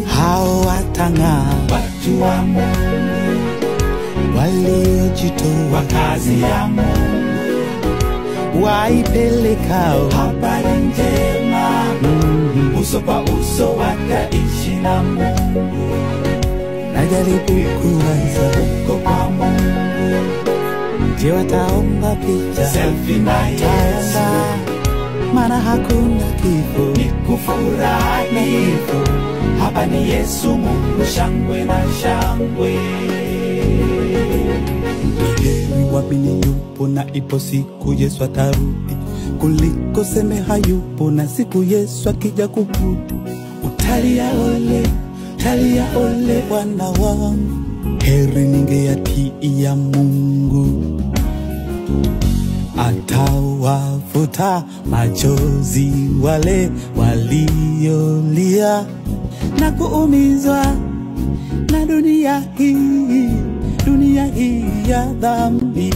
Hao watang'aa watu wa Mungu waliojitoa kazi ya Mungu, waipelekao habari njema uso kwa uso wataishi na Mungu. Najaribu kuwaza uko kwa Mungu, je, wataomba picha selfie na Yesu, maana hakuna kifo ni kufurahi. Hapa ni Yesu Mungu, shangwe na shangwe. Heri waamini yupo na ipo siku Yesu atarudi, kuliko seme hayupo na siku Yesu akija kurudi. Utalia ole Bwana wangu, heri ningeyatii Mungu. Atawafuta machozi wale waliolia na kuumizwa na dunia hii ya dhambi.